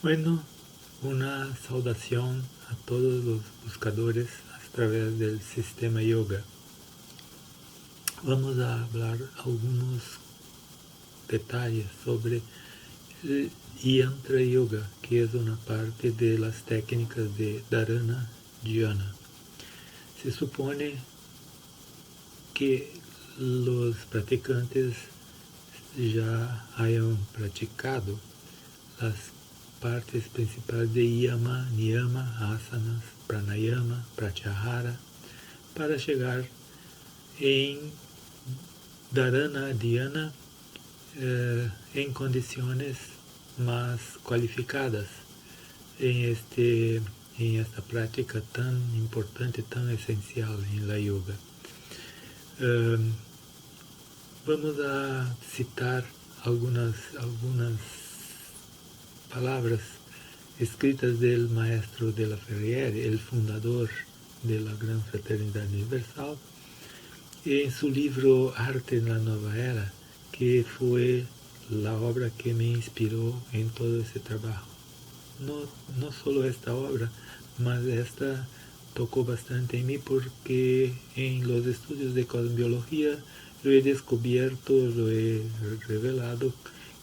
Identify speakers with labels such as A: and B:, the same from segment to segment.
A: Bueno, una saudación a todos los buscadores a través del sistema yoga. Vamos a hablar algunos detalles sobre el Yantra Yoga, que es una parte de las técnicas de Dharana Dhyana. Se supone que los practicantes ya hayan practicado las partes principais de Yama, Niyama, Asanas, Pranayama, Pratyahara, para chegar em Dharana Dhyana em condições mais qualificadas em esta prática tão importante, tão essencial em la yoga. Vamos a citar algunas palabras escritas del maestro de la Ferriere, el fundador de la Gran Fraternidad Universal, en su libro Arte en la Nueva Era, que fue la obra que me inspiró en todo ese trabajo. No solo esta obra, mas esta tocó bastante en mí porque en los estudios de cosmbiología lo he descubierto, lo he revelado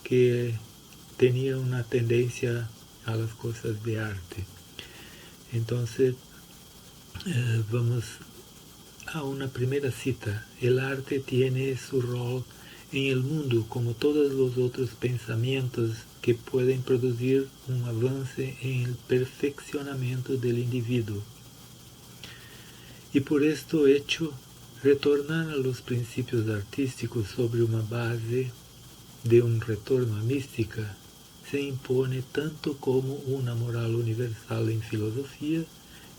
A: que tenía una tendencia a las cosas de arte. Entonces, vamos a una primera cita. El arte tiene su rol en el mundo como todos los otros pensamientos que pueden producir un avance en el perfeccionamiento del individuo. Y por esto hecho, retornar a los principios artísticos sobre una base de un retorno a mística se impone tanto como una moral universal en filosofía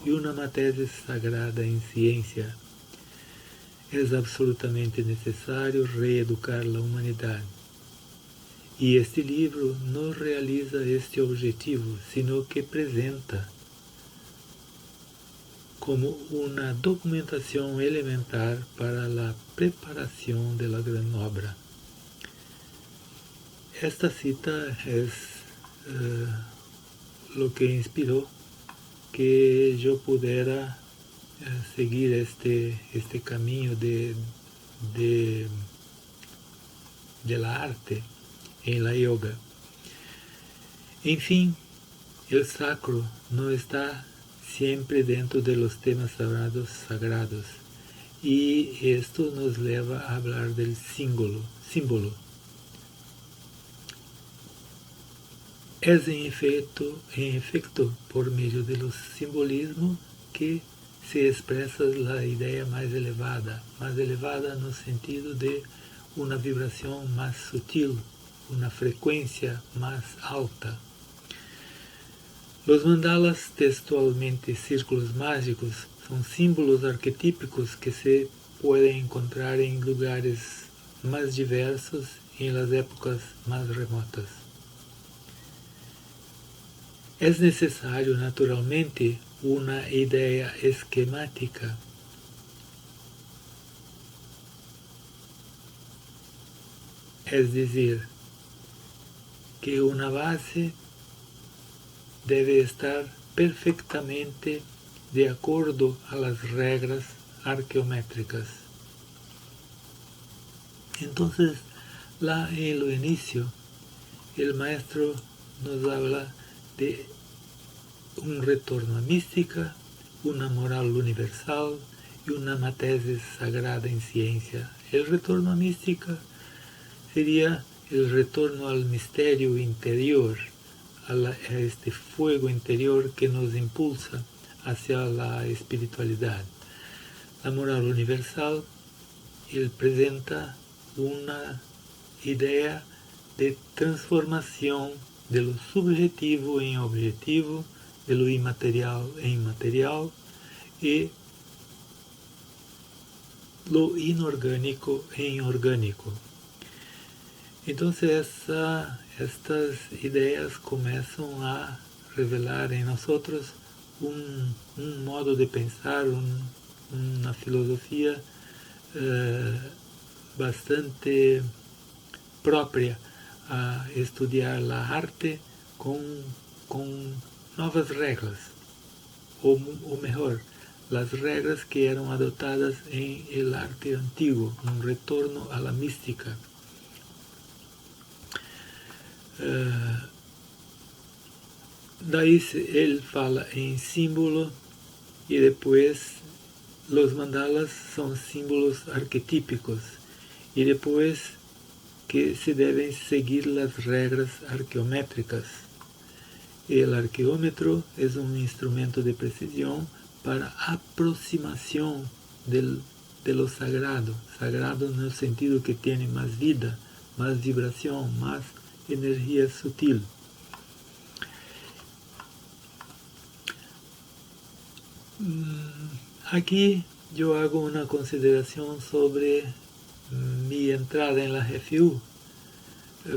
A: y una materia sagrada en ciencia. Es absolutamente necesario reeducar la humanidad. Y este libro no realiza este objetivo, sino que presenta como una documentación elemental para la preparación de la gran obra. Esta cita es lo que inspiró que yo pudiera seguir este camino de la arte en la yoga. En fin, el sacro no está siempre dentro de los temas sagrados y esto nos lleva a hablar del símbolo. Es en efecto por medio de los simbolismos que se expresa la idea más elevada no sentido de una vibración más sutil, una frecuencia más alta. Los mandalas, textualmente círculos mágicos, son símbolos arquetípicos que se pueden encontrar en lugares más diversos y en las épocas más remotas. Es necesario, naturalmente, una idea esquemática. Es decir, que una base debe estar perfectamente de acuerdo a las reglas arqueométricas. Entonces, en lo inicio, el maestro nos habla de un retorno a mística, una moral universal y una materia sagrada en ciencia. El retorno a mística sería el retorno al misterio interior, a este fuego interior que nos impulsa hacia la espiritualidad. La moral universal, él presenta una idea de transformación de lo subjetivo en objetivo, de lo inmaterial en inmaterial y lo inorgánico en orgánico. Entonces estas ideas comienzan a revelar en nosotros un modo de pensar, una filosofía bastante propia a estudiar la arte con con nuevas reglas, o mejor, las reglas que eran adoptadas en el arte antiguo, un retorno a la mística. Daí él fala en símbolo y después los mandalas son símbolos arquetípicos y después que se deben seguir las reglas arqueométricas. El arqueómetro es un instrumento de precisión para aproximación de lo sagrado, sagrado en el sentido que tiene más vida, más vibración, más energía sutil. Aquí yo hago una consideración sobre mi entrada en la GFU.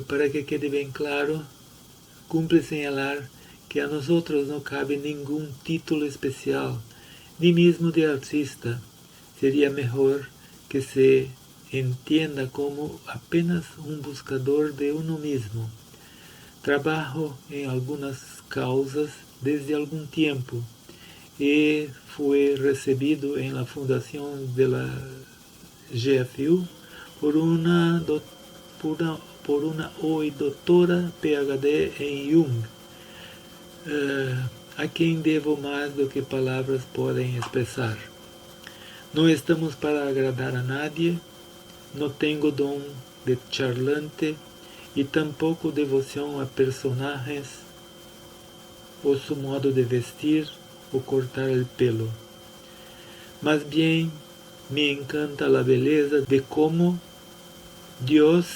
A: Para que quede bien claro, cumple señalar que a nosotros no cabe ningún título especial, ni mismo de artista. Sería mejor que se entienda como apenas un buscador de uno mismo. Trabajo en algunas causas desde algún tiempo y fue recibido en la fundación de la GFU por una hoy doctora PhD en Jung, a quien debo más do que palabras pueden expresar. No estamos para agradar a nadie, no tengo don de charlante y tampoco devoción a personajes o su modo de vestir o cortar el pelo. Más bien me encanta la belleza de cómo Dios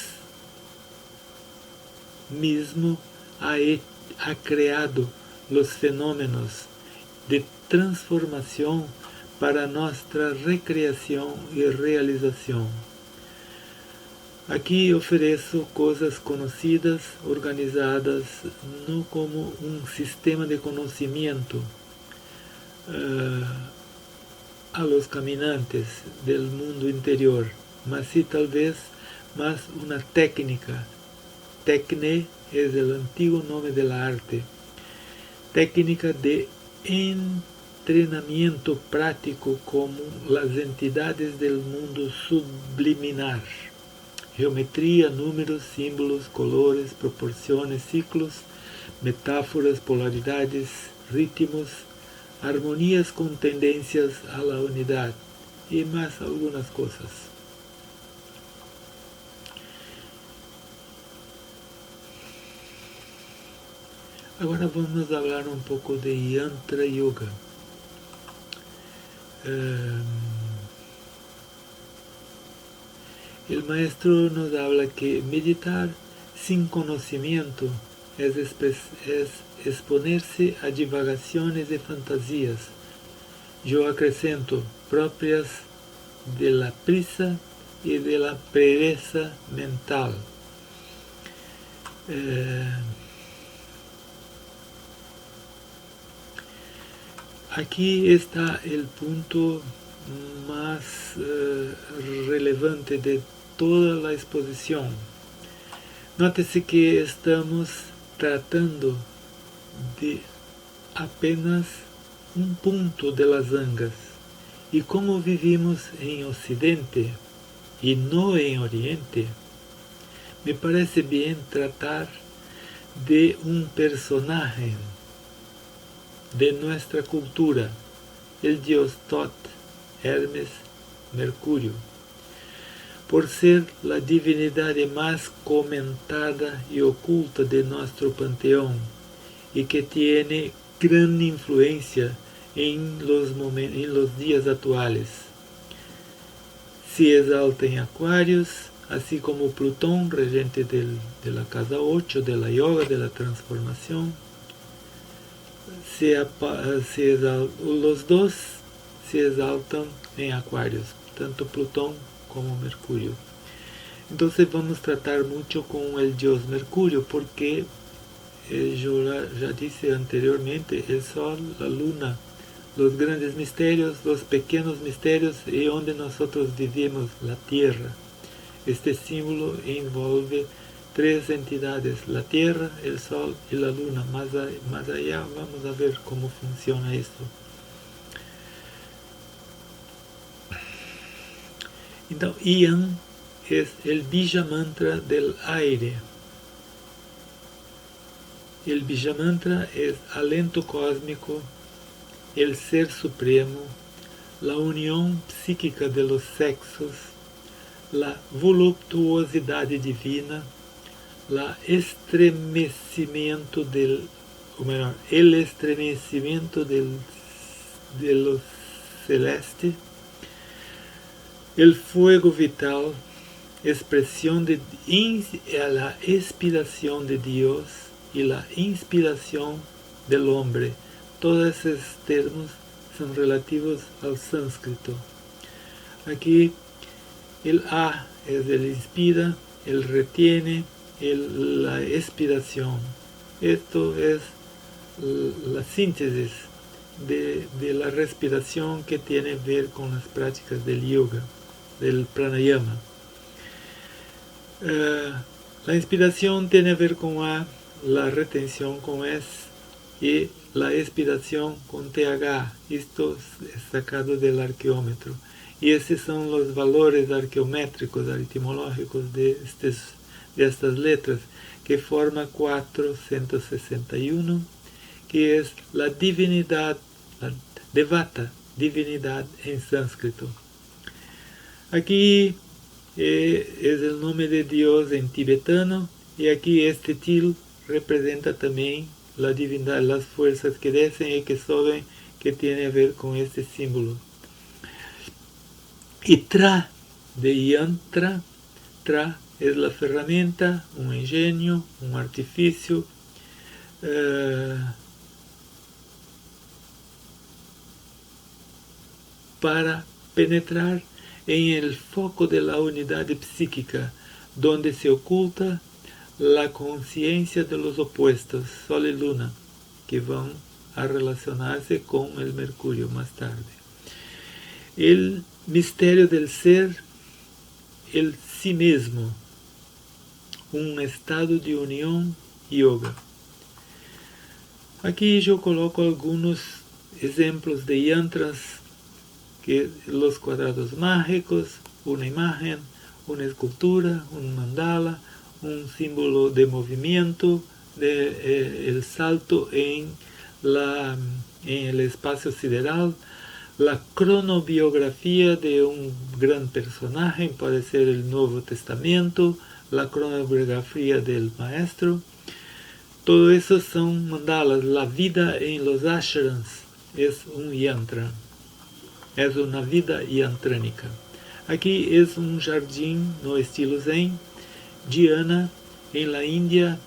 A: mismo ha creado los fenómenos de transformación para nuestra recreación y realización. Aquí ofrezco cosas conocidas, organizadas, no como un sistema de conocimiento a los caminantes del mundo interior, mas sí tal vez más una técnica. Tecne es el antiguo nombre de la arte. Técnica de entrenamiento práctico como las entidades del mundo subliminar. Geometría, números, símbolos, colores, proporciones, ciclos, metáforas, polaridades, ritmos, armonías con tendencias a la unidad y más algunas cosas. Agora vamos a hablar un poco de Yantra Yoga. El maestro nos habla que meditar sin conocimiento es exponerse a divagaciones y fantasías. Yo acrescento, propias de la prisa y de la pereza mental. Aquí está el punto más relevante de toda la exposición. Nótese que estamos tratando de apenas un punto de las angas. Y como vivimos en Occidente y no en Oriente, me parece bien tratar de un personaje de nuestra cultura, el dios Tot, Hermes, Mercurio, por ser la divinidad más comentada y oculta de nuestro panteón y que tiene gran influencia en los días actuales. Se exalta en Acuarios, así como Plutón, regente de la casa 8, de la yoga, de la transformación. Los dos se exaltan en Acuarios, tanto Plutón como Mercurio. Entonces vamos a tratar mucho con el dios Mercurio, porque yo ya dije anteriormente, el Sol, la Luna, los grandes misterios, los pequeños misterios y donde nosotros vivimos, la Tierra. Este símbolo envolve tres entidades, la Tierra, el Sol y la Luna. Más allá vamos a ver cómo funciona esto. Entonces, Ian es el Bija Mantra del aire. El Bija Mantra es alento cósmico, el ser supremo, la unión psíquica de los sexos, la voluptuosidad divina, el estremecimiento de lo celeste, el fuego vital, expresión de la inspiración de Dios y la inspiración del hombre. Todos esos términos son relativos al sánscrito. Aquí el A es el inspira, el retiene, la expiración. Esto es la síntesis de la respiración que tiene que ver con las prácticas del yoga, del pranayama. La inspiración tiene que ver con A, la retención con S y la expiración con TH. Esto es sacado del arqueómetro. Y esos son los valores arqueométricos, aritmológicos de estas letras, que forma 461, que es la divinidad, la devata, divinidad en sánscrito. Aquí es el nombre de Dios en tibetano, y aquí este til representa también la divinidad, las fuerzas que descen y que suben, que tiene que ver con este símbolo. Y Tra, de yantra, Tra es la herramienta, un ingenio, un artificio, para penetrar en el foco de la unidad psíquica, donde se oculta la conciencia de los opuestos, Sol y Luna, que van a relacionarse con el Mercurio más tarde. El misterio del ser, el sí mismo, un estado de unión yoga. Aquí yo coloco algunos ejemplos de yantras, que los cuadrados mágicos, una imagen, una escultura, un mandala, un símbolo de movimiento, el salto en el espacio sideral, la cronobiografía de un gran personaje, puede ser el Nuevo Testamento, la cronobiografía del maestro. Todo eso son mandalas. La vida en los ashrams es un yantra, es una vida yantránica. Aquí es un jardín no estilo Zen, Dhyana en la India,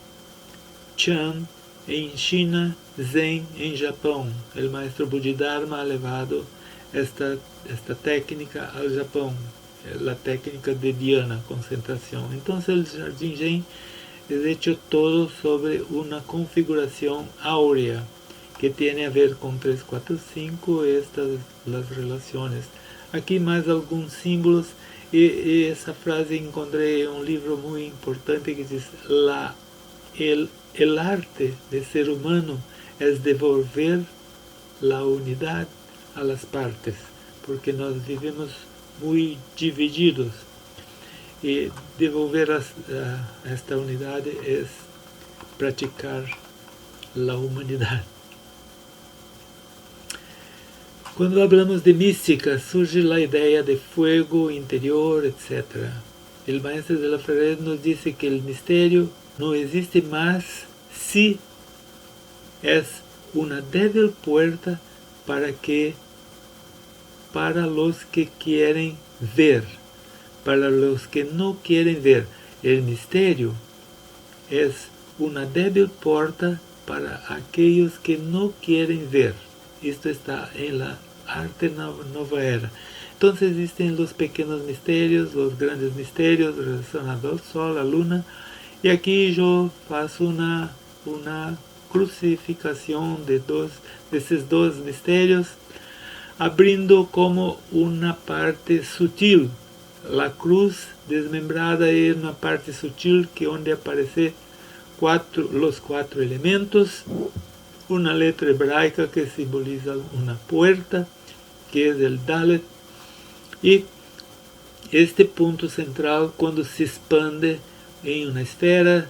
A: Chan en China, Zen en Japón. El maestro Bodhidharma ha llevado esta técnica al Japón, la técnica de Dhyana, concentración. Entonces el jardín Zen es hecho todo sobre una configuración áurea que tiene a ver con 3, 4, 5, las relaciones. Aquí más algunos símbolos, y esa frase encontré en un libro muy importante que dice: el arte de ser humano es devolver la unidad a las partes, porque nos vivimos muy divididos, y devolver a esta unidad es practicar la humanidad. Cuando hablamos de mística, surge la idea de fuego interior, etc. El maestro de la Ferrer nos dice que el misterio no existe más si es una débil puerta para los que quieren ver. Para los que no quieren ver, el misterio es una débil puerta para aquellos que no quieren ver. Esto está en la arte nueva era. Entonces existen los pequeños misterios, los grandes misterios relacionados al Sol, a la Luna, y aquí yo faço una crucificación de esos dos misterios, abriendo como una parte sutil la cruz desmembrada en una parte sutil que donde aparecen los 4 elementos, una letra hebraica que simboliza una puerta, que es el Dalet, y este punto central cuando se expande en una esfera,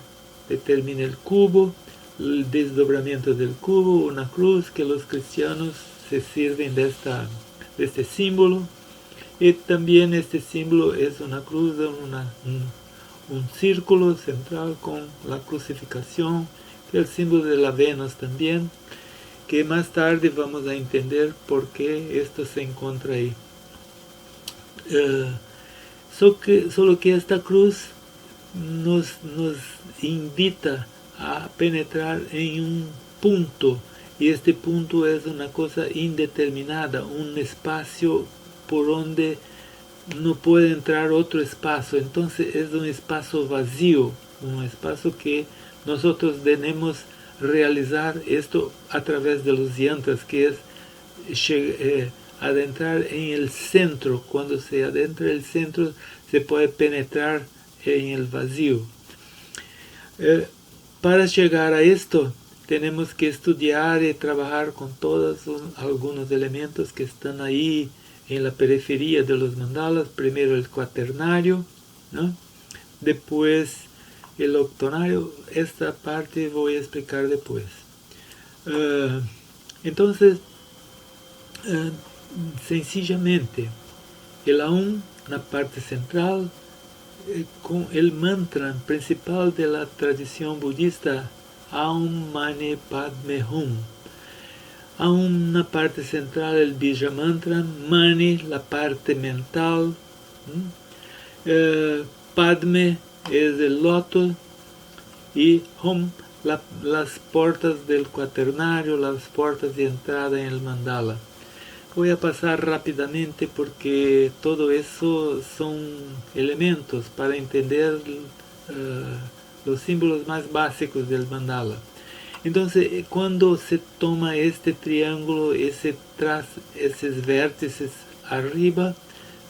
A: determina el cubo, el desdobramiento del cubo, una cruz que los cristianos se sirven de este símbolo, y también este símbolo es una cruz, un círculo central con la crucificación, que es el símbolo de la Venus también, que más tarde vamos a entender por qué esto se encuentra ahí. Solo que esta cruz nos invita a penetrar en un punto, y este punto es una cosa indeterminada, un espacio por donde no puede entrar otro espacio. Entonces es un espacio vacío, un espacio que nosotros debemos realizar esto a través de los yantras, que es adentrar en el centro. Cuando se adentra el centro se puede penetrar en el vacío. Para llegar a esto tenemos que estudiar y trabajar con todos algunos elementos que están ahí en la periferia de los mandalas. Primero el cuaternario, ¿no? Después el octonario. Esta parte voy a explicar después. Entonces, sencillamente, el Aum, la parte central, con el mantra principal de la tradición budista, Aum Mani Padme Hum. Aum, una parte central, el Bija Mantra, Mani, la parte mental, Padme es el loto, y Hum, las puertas del cuaternario, las puertas de entrada en el mandala. Voy a pasar rápidamente porque todo eso son elementos para entender los símbolos más básicos del mandala. Entonces, cuando se toma este triángulo, esos vértices arriba,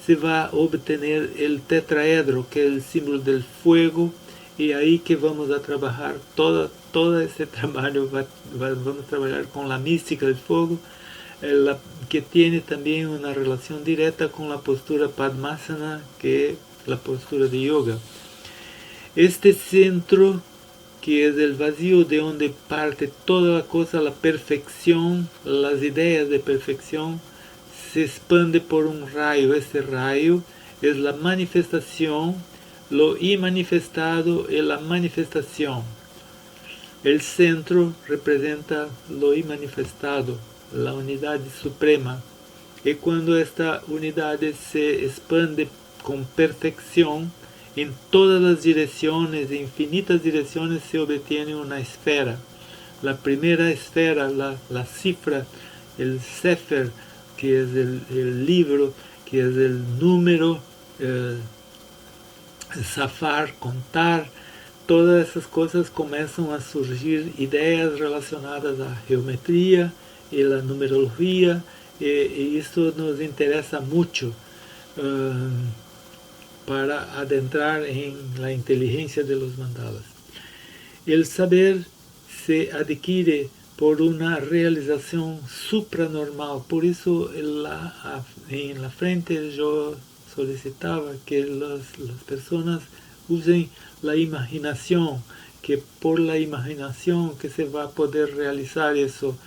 A: se va a obtener el tetraedro, que es el símbolo del fuego, y ahí que vamos a trabajar todo ese trabajo, vamos a trabajar con la mística del fuego, que tiene también una relación directa con la postura Padmasana, que es la postura de yoga. Este centro, que es el vacío de donde parte toda la cosa, la perfección, las ideas de perfección, se expande por un rayo. Este rayo es la manifestación, lo inmanifestado es la manifestación. El centro representa lo inmanifestado, la unidad suprema, y cuando esta unidad se expande con perfección en todas las direcciones, infinitas direcciones, se obtiene una esfera. La primera esfera, la cifra, el sefer, que es el libro, que es el número, zafar, contar, todas esas cosas comienzan a surgir ideas relacionadas a geometría y la numerología, y esto nos interesa mucho para adentrar en la inteligencia de los mandalas. El saber se adquiere por una realización supranormal, por eso en la frente yo solicitaba que las personas usen la imaginación, que por la imaginación que se va a poder realizar eso,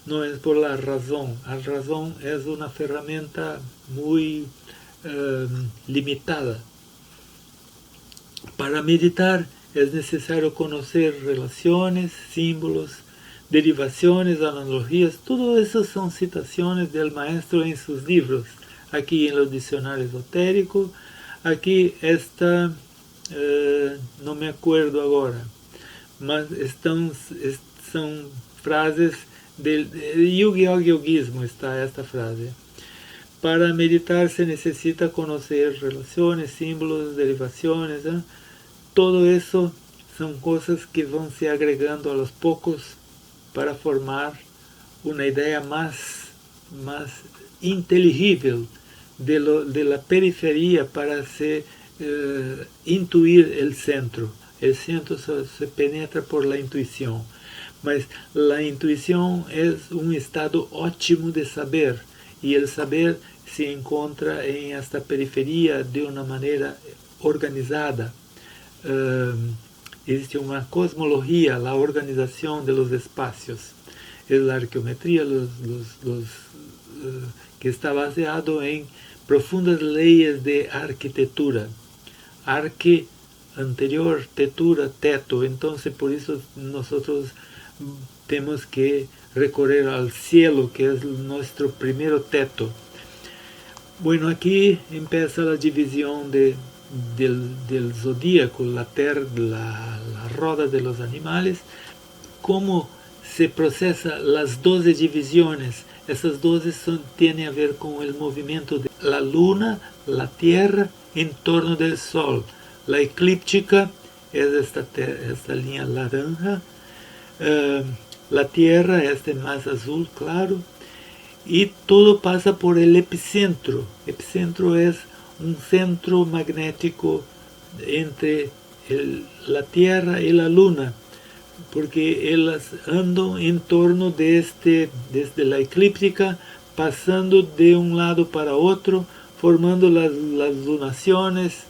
A: no es por la razón. La razón es una herramienta muy limitada. Para meditar es necesario conocer relaciones, símbolos, derivaciones, analogías. Todo eso son citaciones del maestro en sus libros. Aquí en los diccionarios esotéricos, aquí está, no me acuerdo ahora, mas son frases del yogismo, está esta frase. Para meditar se necesita conocer relaciones, símbolos, derivaciones, ¿eh? Todo eso son cosas que van se agregando a los pocos para formar una idea más inteligible de la periferia para se intuir el centro. El centro se penetra por la intuición. Mas la intuición es un estado ótimo de saber, y el saber se encontra en esta periferia de una manera organizada. Existe una cosmología, la organización de los espacios. Es la arqueometría que está baseado en profundas leyes de arquitectura. Arque anterior, tetura, teto. Entonces por eso nosotros tenemos que recorrer al cielo, que es nuestro primer teto. Bueno, aquí empieza la división del zodíaco, la Tierra, la roda de los animales, cómo se procesa las 12 divisiones. Esas 12 tienen a ver con el movimiento de la luna, la Tierra en torno del Sol. La eclíptica es esta línea naranja, la Tierra es más azul claro, y todo pasa por el epicentro. Epicentro es un centro magnético entre la Tierra y la Luna, porque ellas andan en torno desde la eclíptica, pasando de un lado para otro, formando las lunaciones.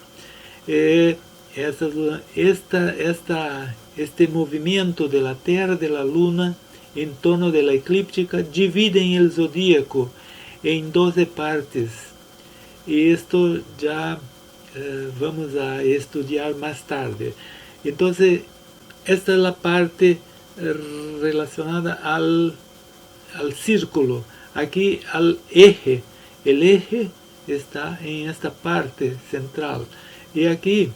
A: Este movimiento de la Tierra, de la Luna, en torno de la eclíptica, dividen el zodíaco en 12 partes. Y esto ya vamos a estudiar más tarde. Entonces, esta es la parte relacionada al círculo. Aquí al eje. El eje está en esta parte central. Y aquí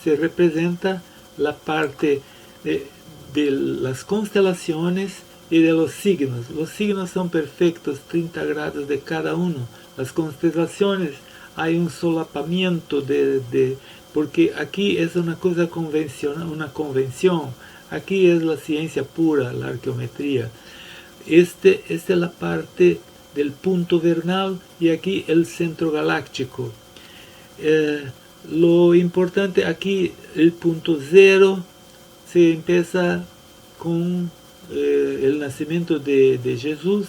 A: se representa la parte de las constelaciones y de los signos. Los signos son perfectos, 30 grados de cada uno. Las constelaciones hay un solapamiento porque aquí es una cosa convencional, una convención. Aquí es la ciencia pura, la arqueometría. Esta es la parte del punto vernal, y aquí el centro galáctico. Lo importante aquí, el punto cero, se empieza con el nacimiento de Jesús,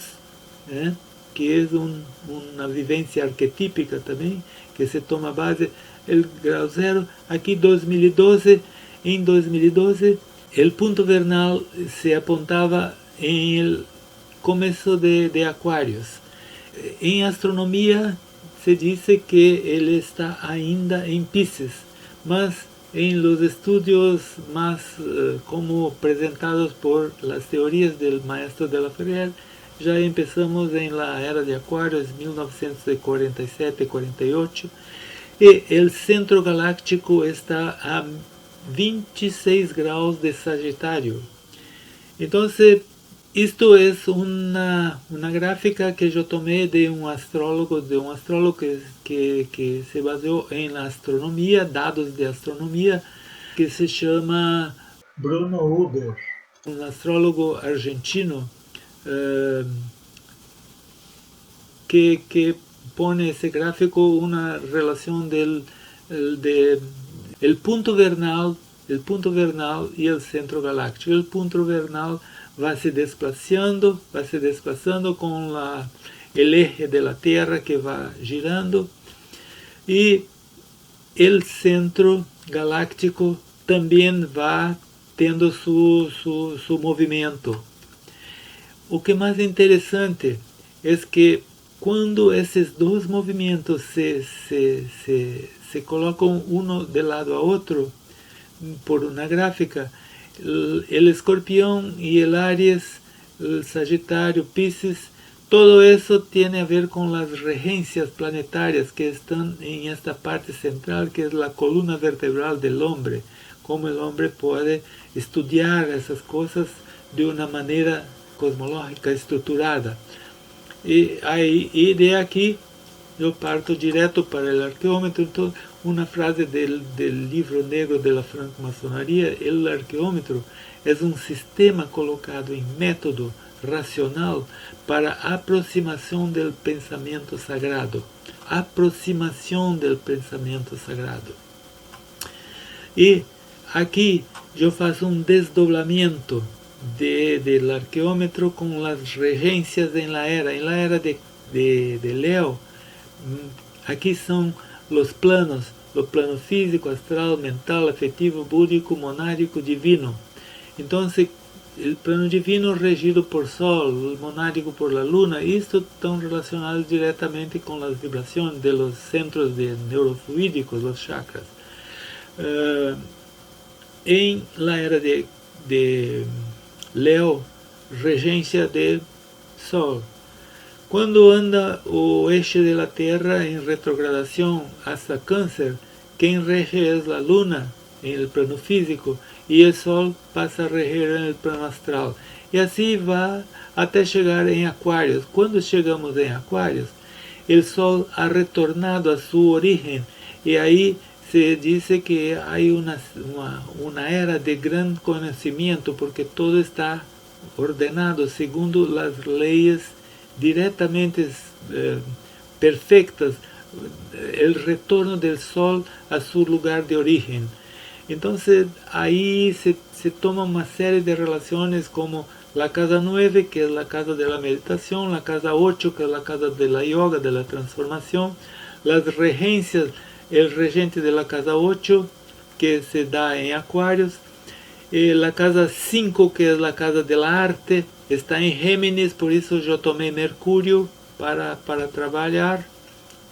A: que es una vivencia arquetípica también, que se toma base el grado cero. Aquí 2012, en 2012, el punto vernal se apuntaba en el comienzo de Acuarios. En astronomía se dice que él está ainda en Piscis, mas en los estudios más como presentados por las teorías del maestro de la Ferrière, ya empezamos en la era de Acuarios, 1947-48, y el centro galáctico está a 26 grados de Sagitario. Entonces, esto es una gráfica que yo tomé de un astrólogo que se basó en la astronomía, datos de astronomía, que se llama Bruno Huber, un astrólogo argentino que pone ese gráfico una relación del punto vernal y el centro galáctico. El punto vernal va se desplazando con el eje de la Tierra que va girando, y el centro galáctico también va teniendo su movimiento. O que más interesante es que cuando esos dos movimientos se colocan uno de lado a otro por una gráfica, el Escorpión y el Aries, el Sagitario, Piscis, todo eso tiene a ver con las regencias planetarias que están en esta parte central, que es la columna vertebral del hombre, cómo el hombre puede estudiar esas cosas de una manera cosmológica estructurada. Y de aquí yo parto directo para el arqueómetro. Entonces, una frase del libro negro de la francmasonería: el arqueómetro es un sistema colocado en método, racional para aproximación del pensamiento sagrado. Aproximación del pensamiento sagrado. Y aquí yo faço un desdoblamiento del arqueómetro con las regencias en la era. En la era de Leo, aquí son los planos físico, astral, mental, afectivo, búdico, monádico, divino. Entonces, el plano divino regido por Sol, el monádico por la Luna, esto están relacionados directamente con las vibraciones de los centros neurofluídicos, los chakras. En la era de Leo, regencia del Sol. Cuando anda o eje de la Tierra en retrogradación hasta Cáncer, quien rege es la Luna en el plano físico y el Sol pasa a reger en el plano astral. Y así va até llegar en Acuarios. Cuando llegamos en Acuarios, el Sol ha retornado a su origen y ahí se dice que hay una era de gran conocimiento porque todo está ordenado según las leyes directamente perfectas, el retorno del Sol a su lugar de origen. Entonces ahí se toma una serie de relaciones como la casa 9, que es la casa de la meditación, la casa 8, que es la casa de la yoga, de la transformación, las regencias, el regente de la casa 8, que se da en Acuarios, la casa 5, que es la casa del arte, está en Géminis, por eso yo tomé Mercurio para trabajar,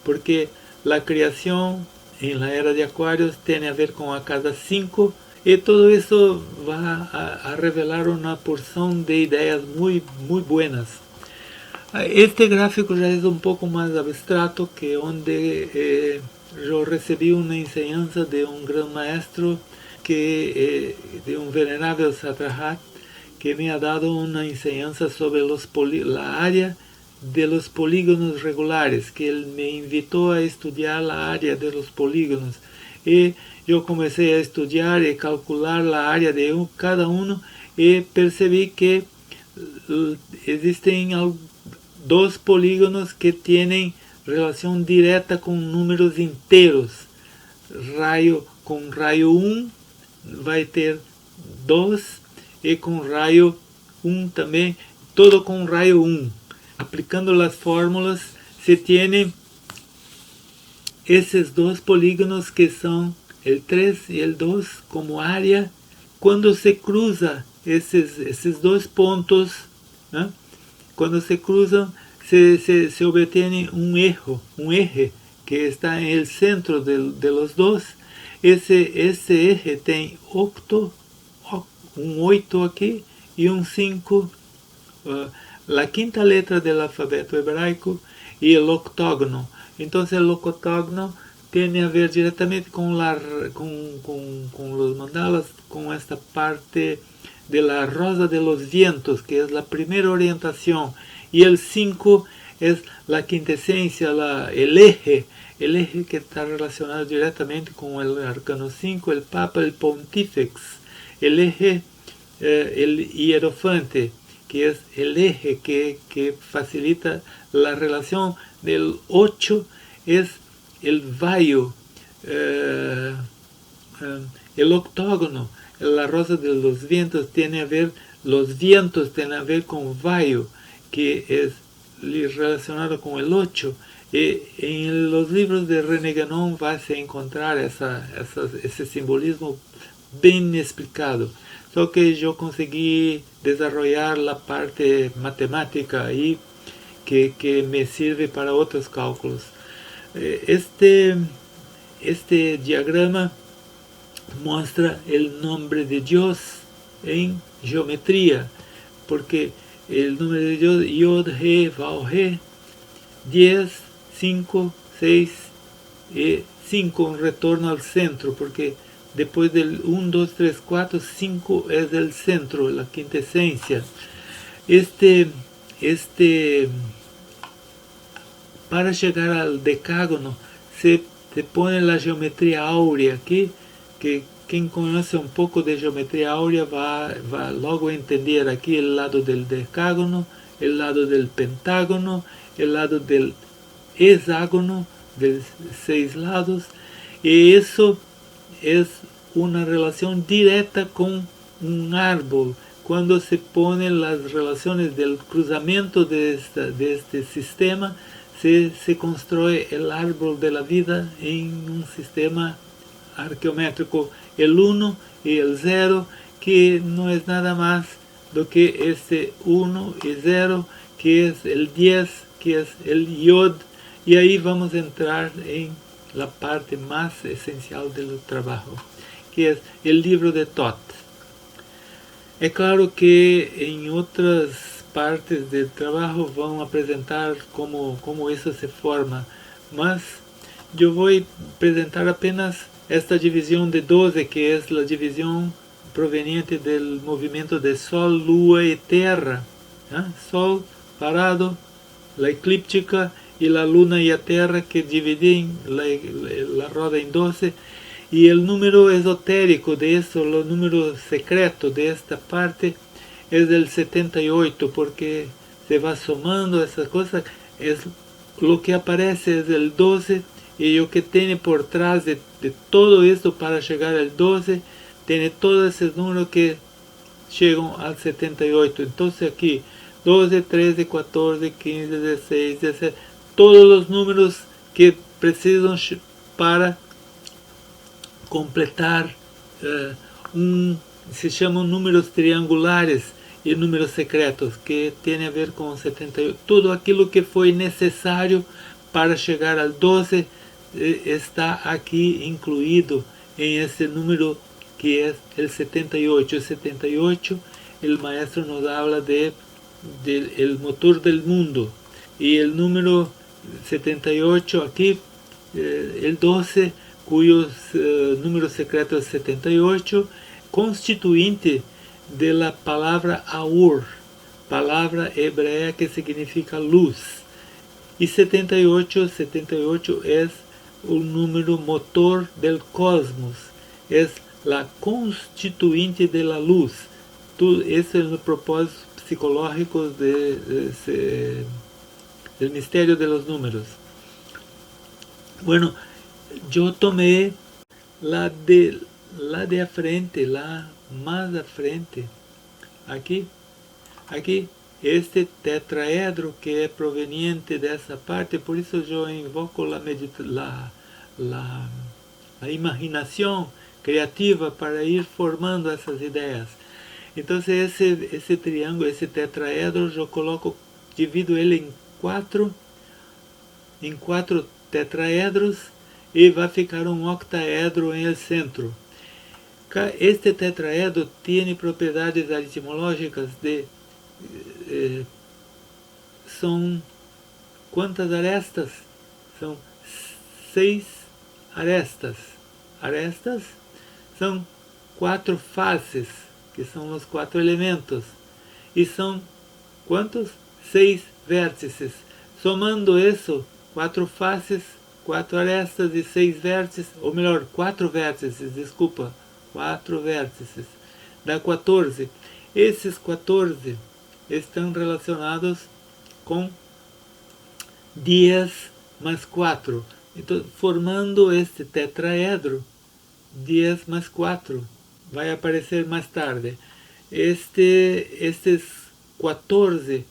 A: porque la creación en la era de Acuarios tiene a ver con la casa 5, y todo eso va a revelar una porción de ideas muy buenas. Este gráfico ya es un poco más abstracto, que donde yo recibí una enseñanza de un gran maestro, de un venerable Satrahat, que me ha dado una enseñanza sobre la área de los polígonos regulares, que él me invitó a estudiar la área de los polígonos. Y yo comencé a estudiar y calcular la área de cada uno y percibí que existen dos polígonos que tienen relación directa con números enteros. Con rayo 1 va a ter 2 y con rayo 1 también, todo con rayo 1. Aplicando las fórmulas se tienen esos dos polígonos que son el 3 y el 2 como área. Cuando se cruza esos dos puntos, ¿no? Cuando se cruzan se obtiene un eje que está en el centro de los dos. Ese eje tiene un 8 aquí y un 5, la quinta letra del alfabeto hebraico y el octógono. Entonces el octógono tiene a ver directamente con los mandalas, con esta parte de la rosa de los vientos, que es la primera orientación, y el 5 es la quintesencia, el eje que está relacionado directamente con el arcano 5, el Papa, el Pontífex, el eje, el hierofante, que es el eje que facilita la relación del 8, es el vaio, el octógono, la rosa de los vientos los vientos tienen a ver con vaio, que es relacionado con el 8. En los libros de René Guénon vas a encontrar ese simbolismo bien explicado. Só que yo conseguí desarrollar la parte matemática ahí que me sirve para otros cálculos. Este diagrama muestra el nombre de Dios en geometría, porque el nombre de Dios, Yod, He, Vav, He, 10, 5, 6 y 5, un retorno al centro, porque después del 1, 2, 3, 4, 5 es el centro, la quintesencia. Para llegar al decágono se pone la geometría áurea aquí, que quem conhece um pouco de geometria áurea vai logo entender aqui o lado do decágono, o lado do pentágono, o lado do hexágono, de 6 lados, e isso é uma relação direta com um árbol. Quando se põe as relações do cruzamento deste sistema, se constrói o árbol da vida em um sistema arqueométrico, el 1 y el 0, que no es nada más do que este 1 y 0, que es el 10, que es el Yod, y ahí vamos a entrar en la parte más esencial del trabajo, que es el libro de Thoth. É claro que em outras partes do trabalho vão apresentar como isso se forma, mas eu vou apresentar apenas esta divisão de 12, que é a divisão proveniente do movimento de Sol, Lua e Terra. Sol parado, a eclíptica, e a Luna e a Terra, que dividem a roda em 12. Y el número esotérico de eso, el número secreto de esta parte, es el 78, porque se va sumando esas cosas, es lo que aparece es el 12, y lo que tiene por trás de todo esto para llegar al 12, tiene todos esos números que llegan al 78. Entonces aquí, 12, 13, 14, 15, 16, 17, todos los números que precisan para completar se chamam números triangulares e números secretos, que tem a ver com 78. Tudo aquilo que foi necessário para chegar ao 12 está aqui incluído em esse número que é o 78. O 78, o maestro nos habla de el motor del mundo, e o número 78 aqui, el 12, cuyo número secreto es 78, constituinte de la palabra Aur, palabra hebrea que significa luz. Y 78 es un número motor del cosmos, es la constituinte de la luz. Ese es el propósito psicológico del misterio de los números. Bueno, yo tomé la de a frente, la más a frente, aquí, este tetraedro que es proveniente de esa parte, por eso yo invoco la imaginación creativa para ir formando esas ideas. Entonces ese triángulo, ese tetraedro, yo divido él en cuatro tetraedros, e vai ficar um octaedro em el centro. Este tetraedro tem propriedades aritmológicas de... são quantas arestas? São 6 arestas. Arestas são 4 faces, que são os 4 elementos. E são quantos? 6 vértices. Somando isso, 4 faces, 4 arestas e 6 vértices, ou melhor, 4 vértices, desculpa, 4 vértices, dá 14. Esses 14 estão relacionados com 10 mais 4. Então, formando este tetraedro, 10 mais 4, vai aparecer mais tarde. Estes 14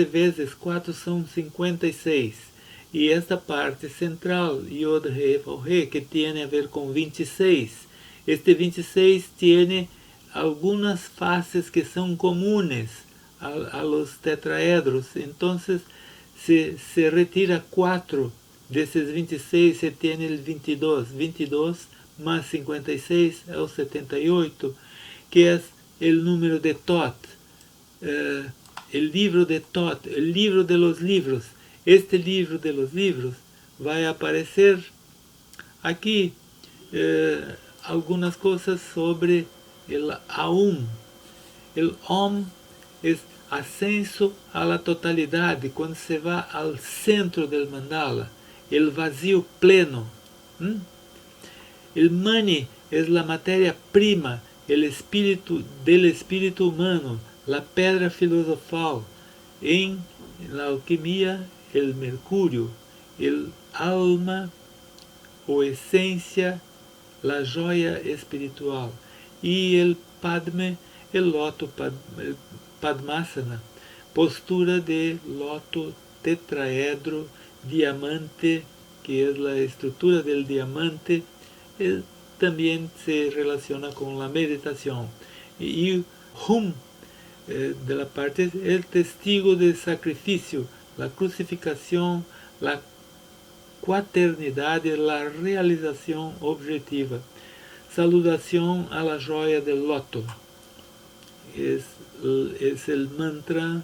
A: vezes 4 são 56. E esta parte central, Yod, He, Vav, He, que tem a ver com 26. Este 26 tem algumas faces que são comunes a los tetraedros. Então, se retira 4 desses 26, se tem o 22. 22 mais 56 é o 78, que é o número de Thoth. O livro de Thoth, o livro de los libros. Este livro de los libros vai aparecer aqui algumas coisas sobre o Aum. O Om é ascenso à la totalidade, quando se vai ao centro del mandala, o vazio pleno. O Mani es la materia prima, el espíritu del espíritu humano, la pedra filosofal. En la alquimia, el mercurio, el alma o esencia, la joya espiritual. Y el padme, el loto padmasana, postura de loto tetraedro, diamante, que es la estructura del diamante, también se relaciona con la meditación. Y Hum, de la parte, el testigo del sacrificio, la crucificación, la cuaternidad, la realización objetiva. Saludación a la joya del loto. Es el mantra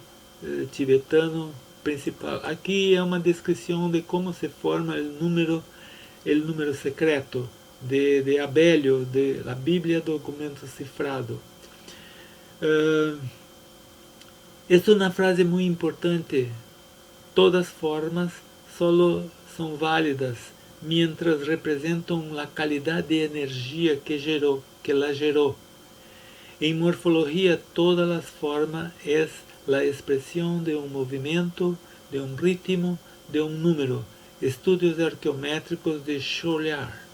A: tibetano principal. Aquí é uma descrição de como se forma o número secreto de Abelio, de la Biblia documento cifrado. Es una frase muy importante. Todas formas solo son válidas mientras representan la calidad de energía que la geró. En morfología, todas las formas es la expresión de un movimiento, de un ritmo, de un número. Estudios arqueométricos de Chouliar.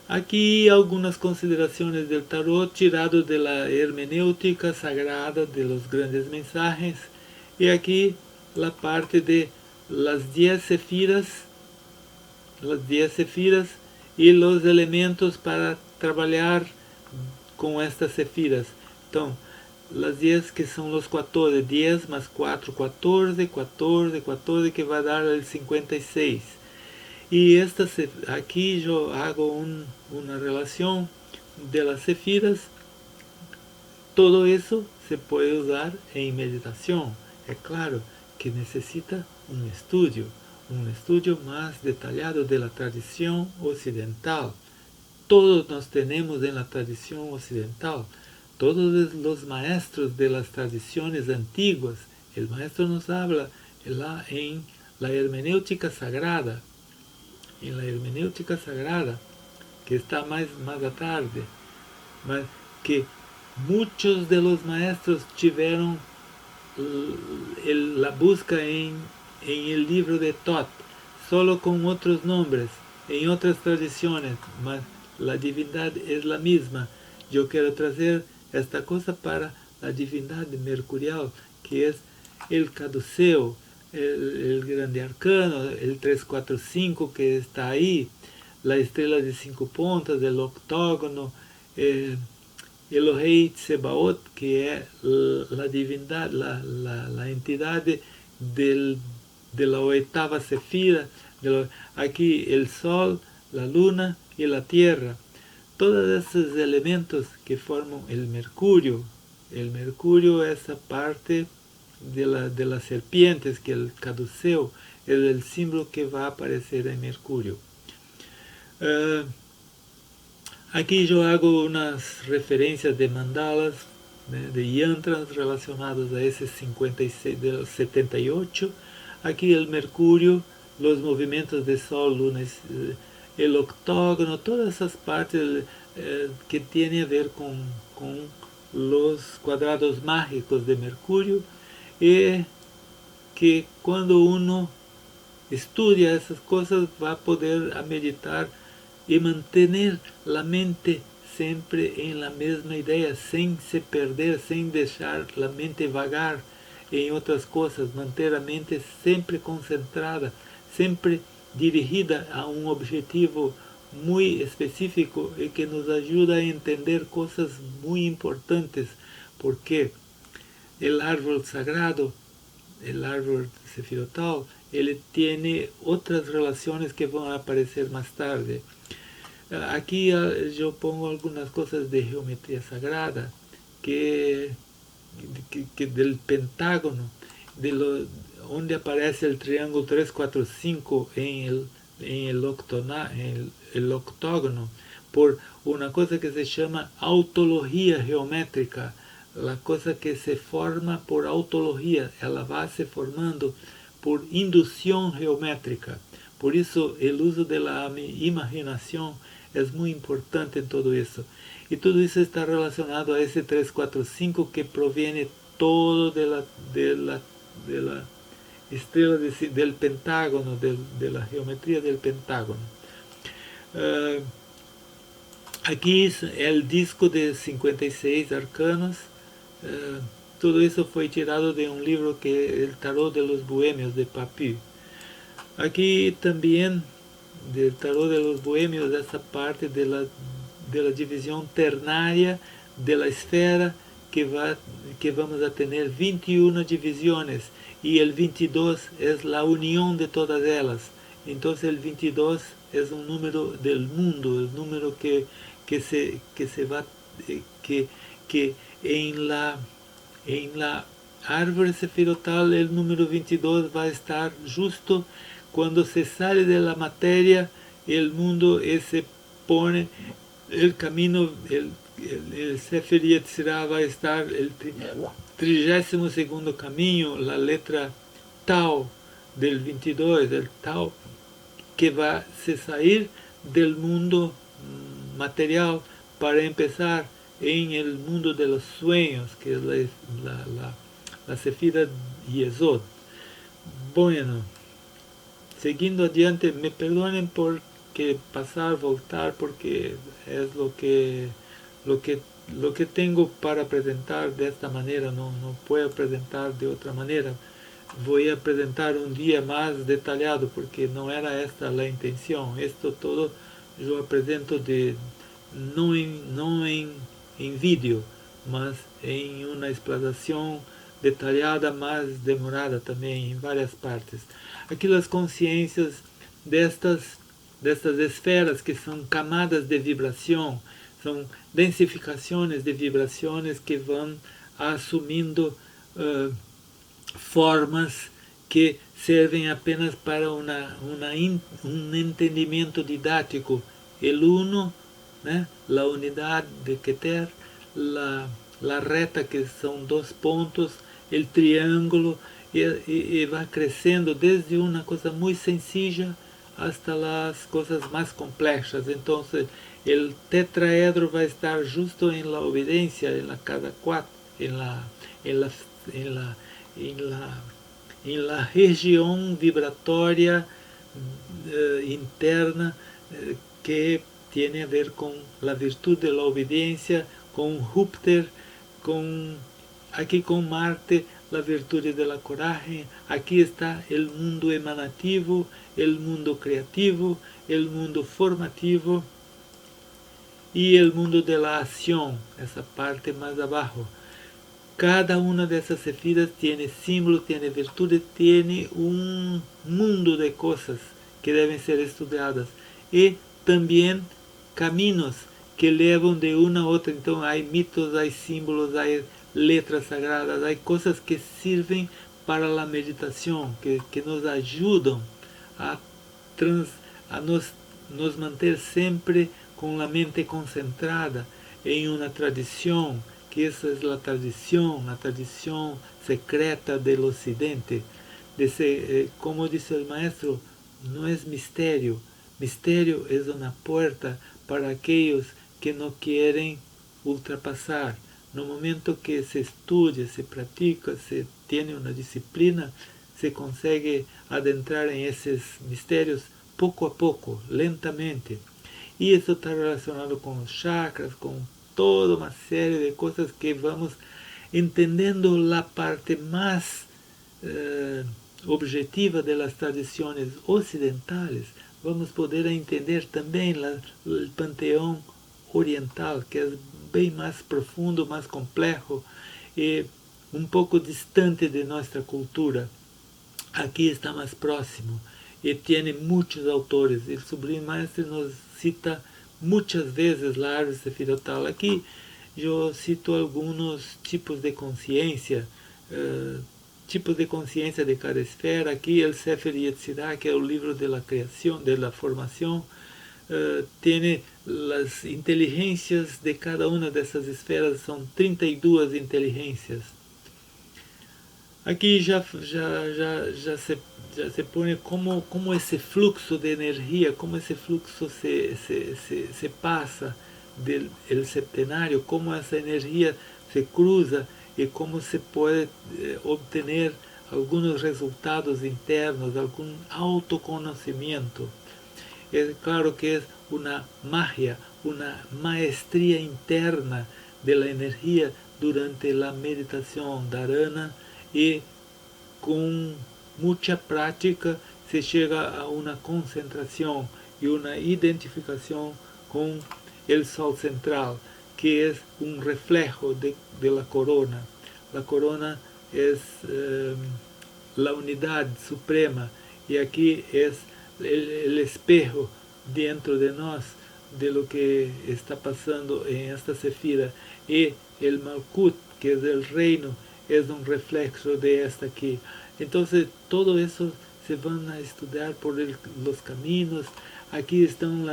A: Aquí algunas consideraciones del tarot tirado de la hermenéutica sagrada de los grandes mensajes. Y aquí la parte de las 10 sefiras y los elementos para trabalhar com estas sefiras. Então, las 10 que são los 14, 10 más 4, 14, 14, 14, que vai dar el 56. Y aquí yo hago una relación de las sefiras. Todo eso se puede usar en meditación. Es claro que necesita un estudio más detallado de la tradición occidental. Todos nos tenemos en la tradición occidental. Todos los maestros de las tradiciones antiguas, el maestro nos habla en la hermenéutica sagrada. En la hermenéutica sagrada, que está más a tarde, que muchos de los maestros tuvieron la busca en el libro de Thoth, solo con otros nombres, en otras tradiciones, mas la divindad es la misma. Yo quiero traer esta cosa para la divindad mercurial, que es el caduceo, el grande arcano, el 345 que está ahí, la estrella de 5 puntas, el octógono, el rey Tsebaot, que es la divindad, la entidad de la oitava sefira, aquí el sol, la luna y la tierra. Todos esos elementos que forman el mercurio esa parte de las serpientes, que el caduceo es el símbolo que va a aparecer en Mercurio. Aquí yo hago unas referencias de mandalas, de yantras relacionados a ese 56, del 78. Aquí el Mercurio, los movimientos de Sol, Luna, el octógono, todas esas partes que tienen a ver con los cuadrados mágicos de Mercurio, y que cuando uno estudia esas cosas va a poder meditar y mantener la mente siempre en la misma idea, sin se perder, sin dejar la mente vagar en otras cosas, mantener la mente siempre concentrada, siempre dirigida a un objetivo muy específico y que nos ayuda a entender cosas muy importantes, porque el árbol sagrado, el árbol sefirotal, él tiene otras relaciones que van a aparecer más tarde. Aquí yo pongo algunas cosas de geometría sagrada, que del pentágono, donde aparece el triángulo 3, 4, 5 en el octógono, por una cosa que se llama autología geométrica, la cosa que se forma por autología, ela va se formando por inducción geométrica. Por isso, o uso da imaginação é muito importante em todo isso. E tudo isso está relacionado a esse 345 que proviene todo de la estrela del pentágono, de la geometría del pentágono. Aqui é o disco de 56 arcanos. Tudo isso foi tirado de um livro que é El Tarot de los Bohemios, de Papy. Aqui também, del Tarot de los Bohemios, essa parte de la divisão ternária de la esfera, que vamos a ter 21 divisões, e o 22 é a união de todas elas. Então, o 22 é um número del mundo, o número que se va, que en la árvore sefirotal el número 22 va a estar justo cuando se sale de la materia el mundo y se pone el camino, el Sefer Yetzirah va a estar el 32º camino, la letra Tau del 22, el Tau, que va a se sair del mundo material para empezar en el mundo de los sueños, que es la Sefira Yesod. Bueno, seguindo adiante, me perdonen por que pasar, voltar, porque es lo que tengo para presentar de esta manera, no puedo presentar de otra manera. Voy a presentar un día más detallado, porque no era esta la intención. Esto todo yo presento no en vídeo, mas en una explicación detallada, más demorada también, en varias partes. Aquí las conciencias de estas esferas, que son camadas de vibración, son densificaciones de vibraciones que van asumiendo formas que servem apenas para um entendimento didático. El uno, né? La unidade de Keter, la reta, que são 2 pontos, el triângulo, e vai crescendo desde uma coisa muito sencilla hasta as coisas mais complexas. Então, o tetraedro vai estar justo em la obediencia, em la casa 4, em la região vibratória interna, que tem a ver com a virtude da obediência, com Júpiter, aqui com Marte, a virtude da coragem. Aqui está o mundo emanativo, o mundo criativo, o mundo formativo e o mundo da ação, essa parte mais abaixo. Cada uma dessas sefiras tem símbolo, tem virtude, tem um mundo de coisas que devem ser estudadas. E também caminhos que levam de uma a outra. Então, há mitos, há símbolos, há letras sagradas, há coisas que servem para a meditação, que nos ajudam a nos manter sempre com a mente concentrada em uma tradição, que essa é a tradição secreta do Ocidente. Como disse o maestro, não é mistério. Mistério é uma porta para aqueles que não querem ultrapassar. No momento que se estuda, se pratica, se tem uma disciplina, se consegue adentrar em esses mistérios pouco a pouco, lentamente. E isso está relacionado com os chakras, com toda uma série de coisas que vamos entendendo a parte mais objetiva das tradições ocidentais. Vamos poder entender também o panteão oriental, que é bem mais profundo, mais complexo e um pouco distante de nossa cultura. Aqui está mais próximo e tem muitos autores. O Sublime Maestro nos cita muitas vezes a árvore sefirotal. Aqui eu cito alguns tipos de consciência, de cada esfera. Aqui o Sefer Yetzirah, que é o livro da criação, da formação, tem as inteligências de cada uma dessas esferas, são 32 inteligências. Aquí ya se pone como ese flujo de energía, como ese flujo se pasa del el septenario, cómo esa energía se cruza y cómo se puede obtener algunos resultados internos, algún autoconocimiento. Es claro que es una magia, una maestría interna de la energía durante la meditación dharana y con mucha práctica se llega a una concentración y una identificación con el sol central, que es un reflejo de la corona. La corona es la unidad suprema y aquí es el espejo dentro de nós de lo que está pasando en esta sefira y el Malkut, que es el reino, es un reflexo de esta aquí. Entonces todo eso se van a estudiar por los caminos. Aquí están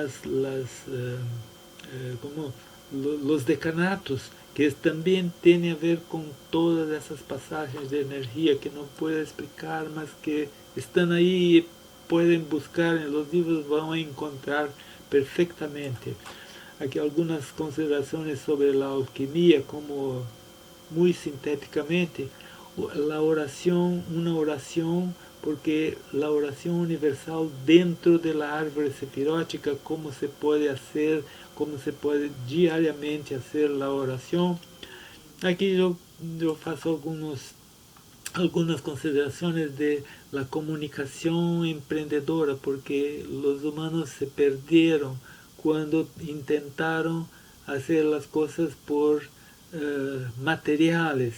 A: como los decanatos, que también tiene a ver con todas esas pasajes de energía que no puedo explicar, más que están ahí y pueden buscar en los libros, van a encontrar perfectamente. Aquí algunas consideraciones sobre la alquimia, como muy sintéticamente, la oración, una oración, porque la oración universal dentro de la árvore sefirótica, cómo se puede hacer, cómo se puede diariamente hacer la oración. Aquí yo faço algunas consideraciones de la comunicación emprendedora, porque los humanos se perdieron cuando intentaron hacer las cosas por materiales.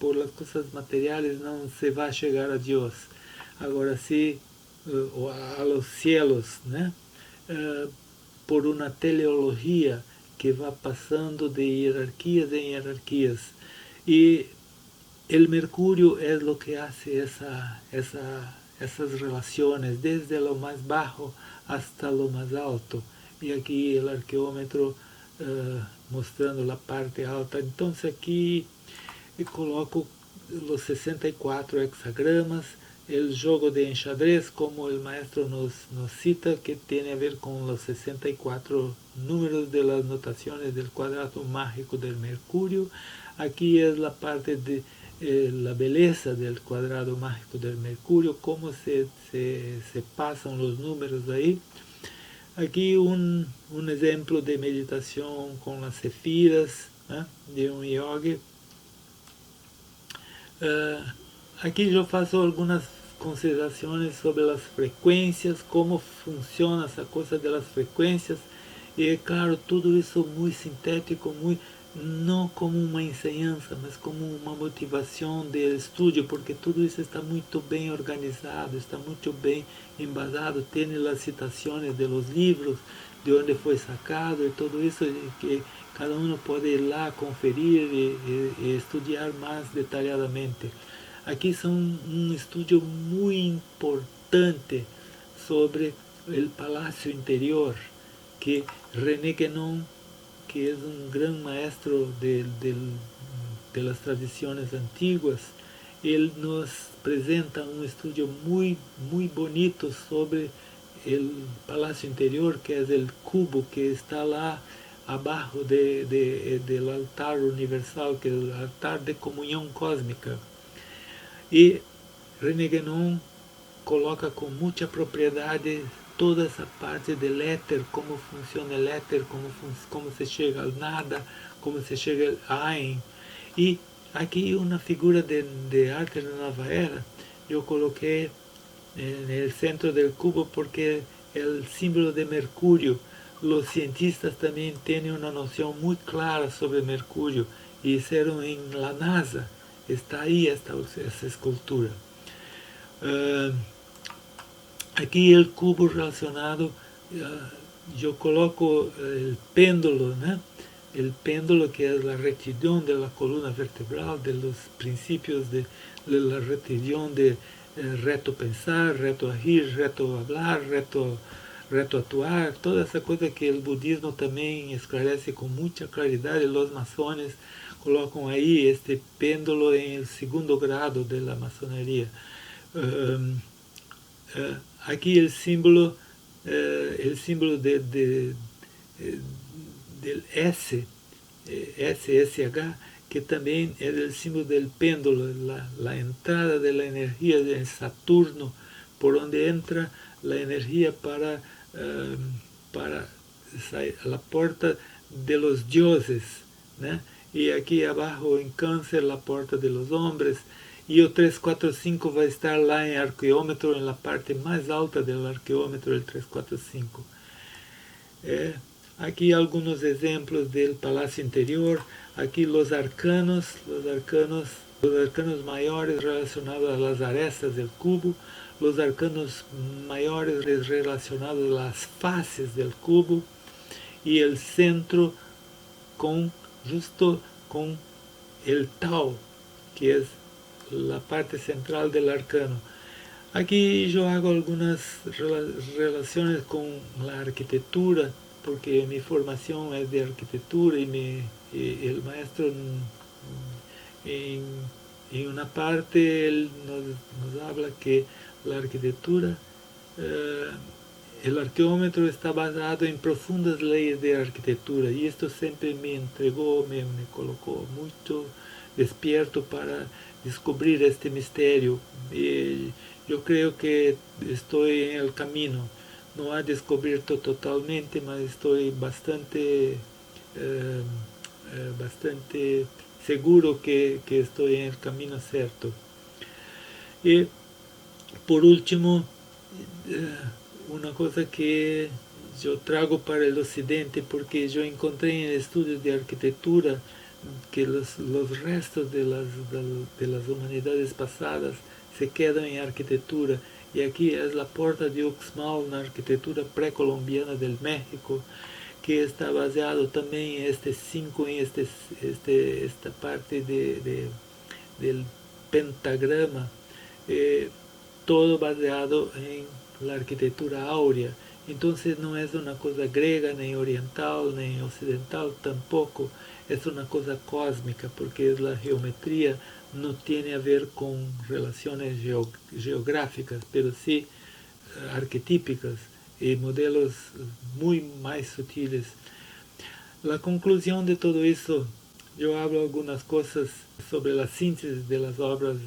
A: Por las cosas materiales no se va a llegar a Dios. Ahora sí, o a los cielos, ¿no? Por una teleología que va pasando de jerarquías en jerarquías. Y el Mercurio es lo que hace esas relaciones desde lo más bajo hasta lo más alto. Y aquí el arqueómetro mostrando la parte alta. Entonces aquí coloco los 64 hexagramas, el juego de enxadrez, como el maestro nos cita, que tiene a ver con los 64 números de las notaciones del cuadrado mágico del Mercurio. Aquí es la parte de la belleza del cuadrado mágico del Mercurio, cómo se pasan los números ahí. Aquí un ejemplo de meditación con las sefiras, ¿eh? De un yogi. Aquí yo faço algunas consideraciones sobre las frecuencias, cómo funciona esa cosa de las frecuencias. Y claro, todo eso muy sintético, muy no como uma enseñanza, mas como uma motivação de estudo, porque tudo isso está muito bem organizado, está muito bem embasado, tem as citações de los livros, de onde foi sacado e tudo isso, que cada um pode ir lá conferir e estudar mais detalhadamente. Aqui são um estudo muito importante sobre o palácio interior, que René Guénon, que es un gran maestro de las tradiciones antiguas, él nos presenta un estudio muy bonito sobre el palacio interior, que es el cubo que está lá abajo del altar universal, que es el altar de comunión cósmica. Y René Guénon coloca con mucha propiedad toda essa parte del éter, como funciona o éter, como se chega ao nada, como se chega ao Ain. E aqui uma figura de arte da nova era, eu coloquei no centro do cubo porque é o símbolo de Mercúrio. Os cientistas também têm uma noção muito clara sobre Mercúrio e hicieron em la NASA. Está aí essa escultura. Aquí el cubo relacionado, yo coloco el péndulo, ¿no? El péndulo que es la rectitud de la columna vertebral, de los principios de la rectitud de reto pensar, reto agir, reto hablar, reto reto atuar, toda essa coisa que o budismo também esclarece com muita claridade. Os maçones colocam aí este pêndulo em segundo grado da maçonaria. Aqui o símbolo del S, SSH, que também é o símbolo do pêndulo, a entrada da energia de Saturno, por onde entra a energia para a porta de los dioses, né? E aqui abaixo em Câncer, a porta de los hombres, e o 345 vai estar lá em arqueômetro, na parte mais alta do arqueômetro, o 345. Aqui alguns exemplos do Palácio Interior. Aqui os arcanos maiores relacionados às arestas do cubo, os arcanos maiores relacionados às faces do cubo, e o centro justo com o Tao, que é a parte central do arcano. Aqui eu hago algumas relações com a arquitetura, porque mi formación es de arquitectura y el maestro en una parte él nos habla que la arquitectura, el arqueómetro está basado en profundas leyes de arquitectura, y esto siempre me entregó, me colocó mucho despierto para descubrir este misterio. Y yo creo que estoy en el camino. No ha descubierto totalmente, mas estoy bastante seguro que estoy en el camino cierto. Y por último, una cosa que yo trago para el occidente, porque yo encontré en estudios de arquitectura que los restos de las humanidades pasadas se quedan en arquitectura. Y aquí es la puerta de Uxmal, una arquitectura precolombiana del México, que está baseado también en este 5, en esta parte del pentagrama, todo baseado en la arquitectura áurea. Entonces no es una cosa griega, ni oriental, ni occidental tampoco, es una cosa cósmica, porque es la geometría, no tiene a ver con relaciones geográficas, pero sí arquetípicas y modelos muy más sutiles. La conclusión de todo eso, yo hablo algunas cosas sobre la síntesis de las obras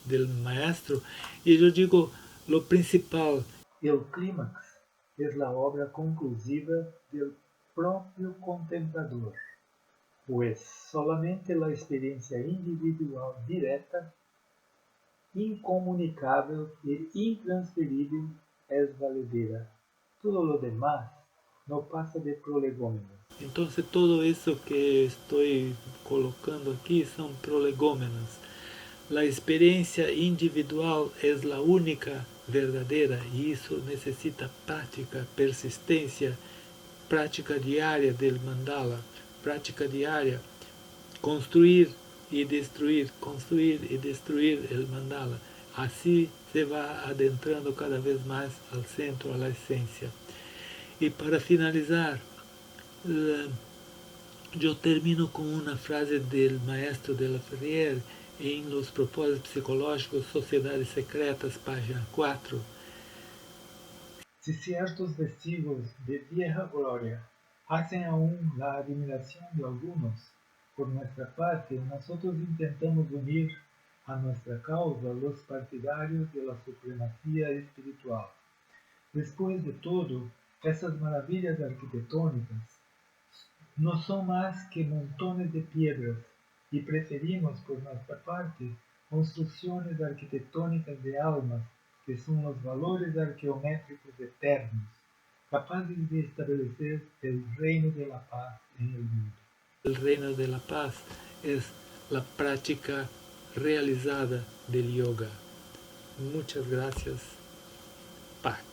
A: del maestro, y yo digo lo principal.
B: El clímax es la obra conclusiva del propio contemplador, pues solamente la experiencia individual directa, incomunicável e intransferível es valedera. Todo lo demás no pasa de prolegómenos.
A: Entonces todo eso que estoy colocando aquí son prolegómenos. La experiencia individual es la única verdadera, y eso necesita práctica, persistencia, práctica diaria del mandala, práctica diaria, construir y destruir el mandala. Así se va adentrando cada vez más al centro, a la esencia. Y para finalizar, yo termino con una frase del maestro de la Ferrier en Los Propósitos Psicológicos, Sociedades Secretas, página 4.
B: Si ciertos vestidos de vieja gloria hacen aún la admiración de algunos, por nuestra parte nosotros intentamos unir a nuestra causa los partidarios de la supremacía espiritual. Después de todo, esas maravillas arquitectónicas no son más que montones de piedras, y preferimos por nuestra parte construcciones arquitectónicas de almas, que son los valores arqueométricos eternos, capaces de establecer el reino de la paz en el mundo.
A: El reino de la paz es la práctica realizada del yoga. Muchas gracias. Pax.